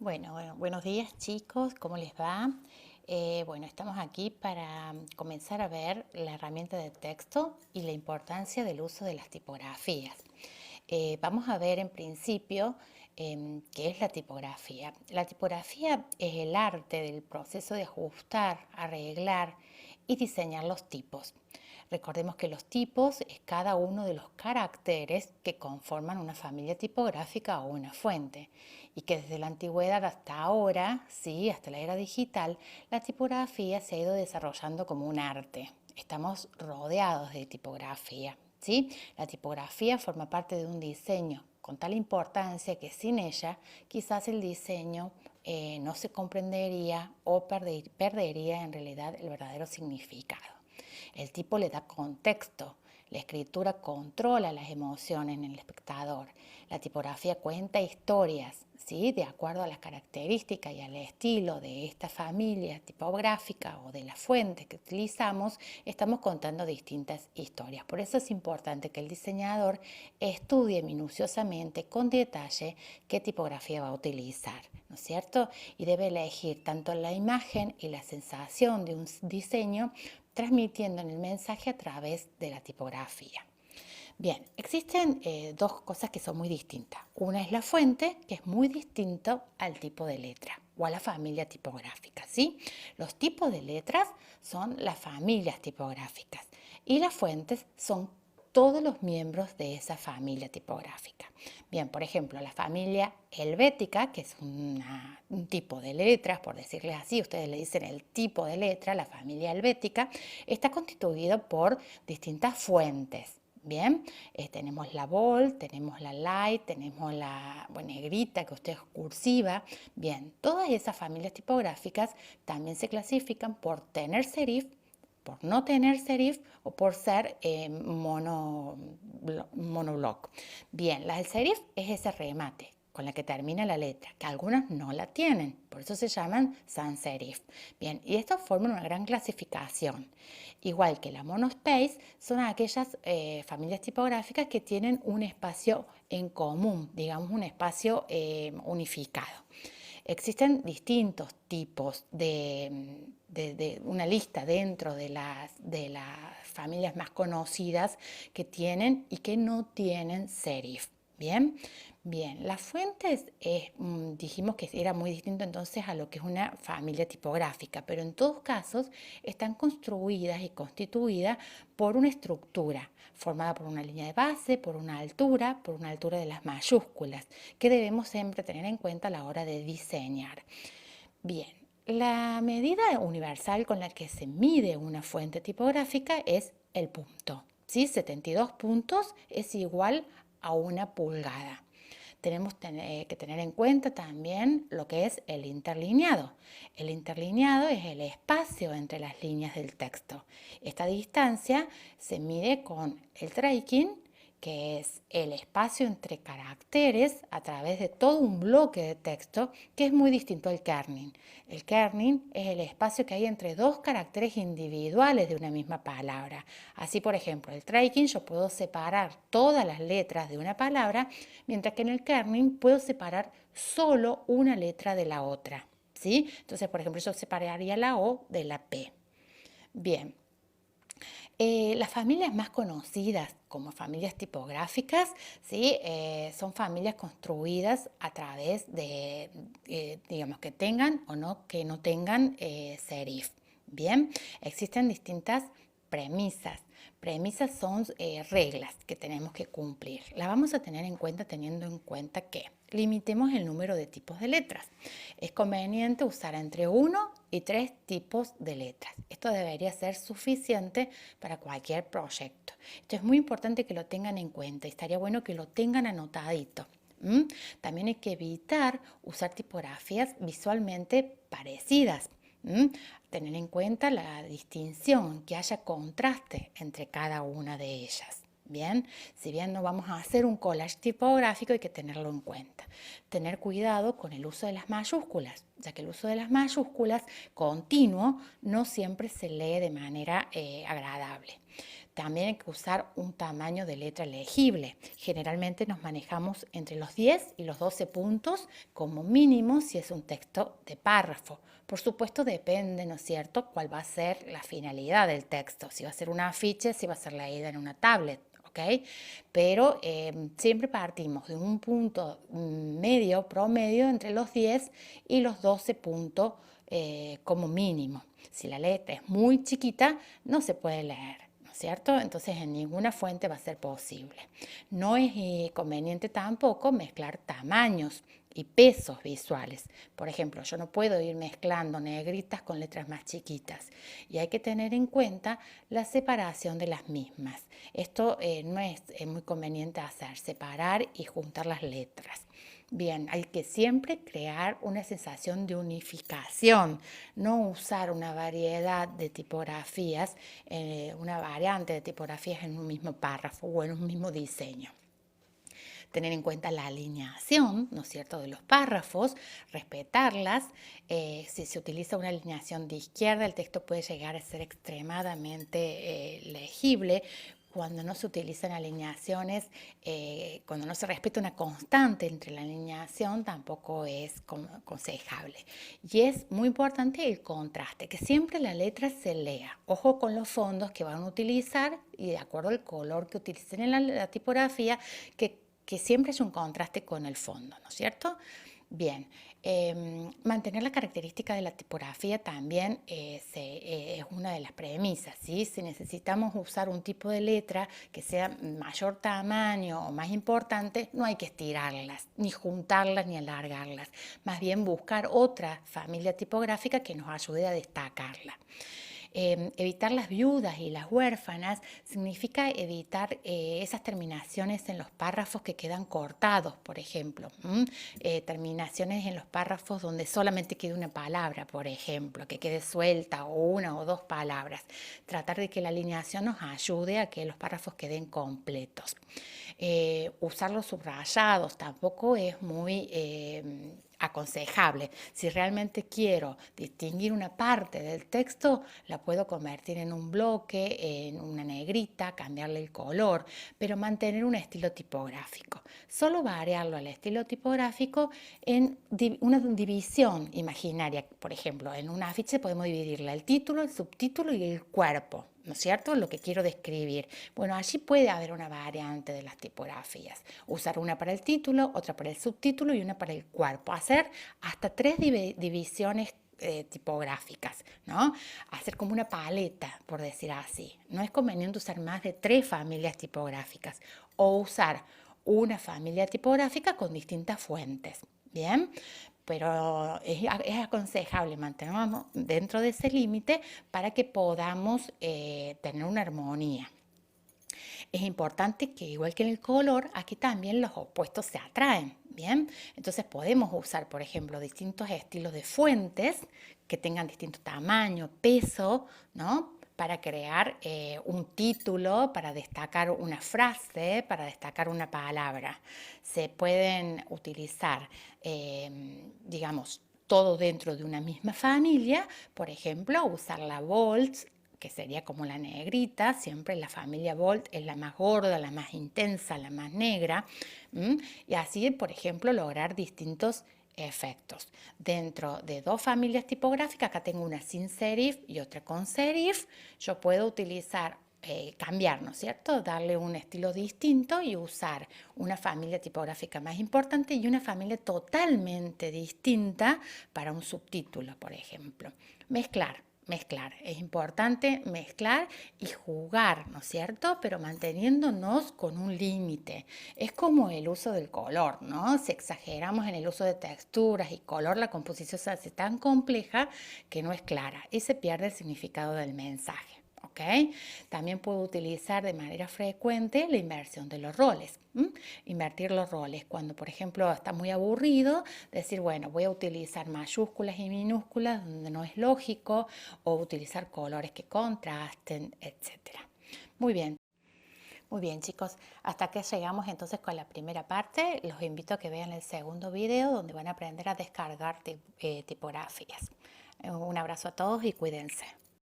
Buenos días chicos, ¿cómo les va? Estamos aquí para comenzar a ver la herramienta de texto y la importancia del uso de las tipografías. Vamos a ver en principio qué es la tipografía. La tipografía es el arte del proceso de ajustar, arreglar y diseñar los tipos. Recordemos que los tipos es cada uno de los caracteres que conforman una familia tipográfica o una fuente y que desde la antigüedad hasta ahora, sí, hasta la era digital, la tipografía se ha ido desarrollando como un arte. Estamos rodeados de tipografía, ¿sí? La tipografía forma parte de un diseño con tal importancia que sin ella quizás el diseño no se comprendería o perdería en realidad el verdadero significado. El tipo le da contexto. La escritura controla las emociones en el espectador. La tipografía cuenta historias, ¿sí? De acuerdo a las características y al estilo de esta familia tipográfica o de la fuente que utilizamos, estamos contando distintas historias. Por eso es importante que el diseñador estudie minuciosamente, con detalle, qué tipografía va a utilizar, ¿no es cierto? Y debe elegir tanto la imagen y la sensación de un diseño transmitiendo el mensaje a través de la tipografía. Bien, existen dos cosas que son muy distintas. Una es la fuente, que es muy distinto al tipo de letra o a la familia tipográfica, ¿sí? Los tipos de letras son las familias tipográficas y las fuentes son todos los miembros de esa familia tipográfica. Bien, por ejemplo, la familia helvética, que es un tipo de letras, por decirles así, ustedes le dicen el tipo de letra, la familia helvética, está constituida por distintas fuentes. Bien, tenemos la bold, tenemos la light, tenemos la negrita que usted es cursiva. Bien, todas esas familias tipográficas también se clasifican por tener serif, por no tener serif o por ser monobloc. Bien, la del serif es ese remate con la que termina la letra, que algunas no la tienen, por eso se llaman sans serif. Bien, y estos forman una gran clasificación. Igual que la monospace, son aquellas familias tipográficas que tienen un espacio en común, digamos un espacio unificado. Existen distintos tipos de una lista dentro de las familias más conocidas que tienen y que no tienen serif. Bien, bien, las fuentes dijimos que era muy distinto entonces a lo que es una familia tipográfica, pero en todos casos están construidas y constituidas por una estructura formada por una línea de base, por una altura de las mayúsculas, que debemos siempre tener en cuenta a la hora de diseñar. Bien, la medida universal con la que se mide una fuente tipográfica es el punto. ¿Sí? 72 puntos es igual a una pulgada. Tenemos que tener en cuenta también lo que es el interlineado. El interlineado es el espacio entre las líneas del texto. Esta distancia se mide con el tracking, que es el espacio entre caracteres a través de todo un bloque de texto, que es muy distinto al kerning. El kerning es el espacio que hay entre dos caracteres individuales de una misma palabra. Así, por ejemplo, el tracking yo puedo separar todas las letras de una palabra, mientras que en el kerning puedo separar solo una letra de la otra, ¿sí? Entonces, por ejemplo, yo separaría la O de la P. Bien. Las familias más conocidas como familias tipográficas, ¿sí? Son familias construidas a través de, digamos, que tengan o no, que no tengan serif. Bien, existen distintas premisas. Premisas son reglas que tenemos que cumplir. Las vamos a tener en cuenta teniendo en cuenta que limitemos el número de tipos de letras. Es conveniente usar entre 1 y 3 tipos de letras. Esto debería ser suficiente para cualquier proyecto. Esto es muy importante que lo tengan en cuenta y estaría bueno que lo tengan anotadito. También hay que evitar usar tipografías visualmente parecidas. Tener en cuenta la distinción, que haya contraste entre cada una de ellas. Bien, si bien no vamos a hacer un collage tipográfico, hay que tenerlo en cuenta. Tener cuidado con el uso de las mayúsculas, ya que el uso de las mayúsculas continuo no siempre se lee de manera agradable. También hay que usar un tamaño de letra legible. Generalmente nos manejamos entre los 10 y los 12 puntos como mínimo si es un texto de párrafo. Por supuesto depende, ¿no es cierto?, cuál va a ser la finalidad del texto. Si va a ser un afiche, si va a ser leída en una tablet. ¿Okay? Pero siempre partimos de un punto medio, promedio, entre los 10 y los 12 puntos como mínimo. Si la letra es muy chiquita, no se puede leer, ¿no es cierto? Entonces en ninguna fuente va a ser posible. No es conveniente tampoco mezclar tamaños y pesos visuales. Por ejemplo, yo no puedo ir mezclando negritas con letras más chiquitas y hay que tener en cuenta la separación de las mismas. Esto no es muy conveniente hacer, separar y juntar las letras. Bien, hay que siempre crear una sensación de unificación, no usar una variedad de tipografías, una variante de tipografías en un mismo párrafo o en un mismo diseño. Tener en cuenta la alineación, ¿no es cierto?, de los párrafos, respetarlas. Si se utiliza una alineación de izquierda, el texto puede llegar a ser extremadamente legible. Cuando no se utilizan alineaciones, cuando no se respeta una constante entre la alineación, tampoco es aconsejable. Y es muy importante el contraste, que siempre la letra se lea. Ojo con los fondos que van a utilizar y de acuerdo al color que utilicen en la tipografía, que siempre es un contraste con el fondo, ¿no es cierto? Bien, mantener la característica de la tipografía también es una de las premisas, ¿sí? Si necesitamos usar un tipo de letra que sea mayor tamaño o más importante, no hay que estirarlas, ni juntarlas, ni alargarlas. Más bien buscar otra familia tipográfica que nos ayude a destacarla. Evitar las viudas y las huérfanas significa evitar esas terminaciones en los párrafos que quedan cortados, por ejemplo. Terminaciones en los párrafos donde solamente quede una palabra, por ejemplo, que quede suelta o una o dos palabras. Tratar de que la alineación nos ayude a que los párrafos queden completos. Usar los subrayados tampoco es muy aconsejable. Si realmente quiero distinguir una parte del texto, la puedo convertir en un bloque, en una negrita, cambiarle el color, pero mantener un estilo tipográfico. Solo variarlo al estilo tipográfico en una división imaginaria. Por ejemplo, en un afiche podemos dividirla el título, el subtítulo y el cuerpo, ¿no es cierto?, lo que quiero describir. Bueno, allí puede haber una variante de las tipografías. Usar una para el título, otra para el subtítulo y una para el cuerpo. Hacer hasta 3 divisiones tipográficas, ¿no? Hacer como una paleta, por decir así. No es conveniente usar más de 3 familias tipográficas o usar una familia tipográfica con distintas fuentes. Bien, pero es aconsejable mantenernos dentro de ese límite para que podamos tener una armonía. Es importante que, igual que en el color, aquí también los opuestos se atraen, ¿bien? Entonces podemos usar, por ejemplo, distintos estilos de fuentes que tengan distinto tamaño, peso, ¿no?, para crear un título, para destacar una frase, para destacar una palabra. Se pueden utilizar, digamos, todo dentro de una misma familia. Por ejemplo, usar la bold, que sería como la negrita. Siempre la familia bold es la más gorda, la más intensa, la más negra. Y así, por ejemplo, lograr distintos efectos. Dentro de 2 familias tipográficas, acá tengo una sin serif y otra con serif, yo puedo utilizar, cambiar, ¿no es cierto?, darle un estilo distinto y usar una familia tipográfica más importante y una familia totalmente distinta para un subtítulo, por ejemplo. Mezclar. Es importante mezclar y jugar, ¿no es cierto?, pero manteniéndonos con un límite. Es como el uso del color, ¿no? Si exageramos en el uso de texturas y color, la composición se hace tan compleja que no es clara y se pierde el significado del mensaje. ¿Okay? También puedo utilizar de manera frecuente la inversión de los roles. Invertir los roles. Cuando, por ejemplo, está muy aburrido, decir, bueno, voy a utilizar mayúsculas y minúsculas donde no es lógico, o utilizar colores que contrasten, etc. Muy bien. Muy bien, chicos, hasta que llegamos entonces con la primera parte. Los invito a que vean el segundo video donde van a aprender a descargar tipografías. Un abrazo a todos y cuídense.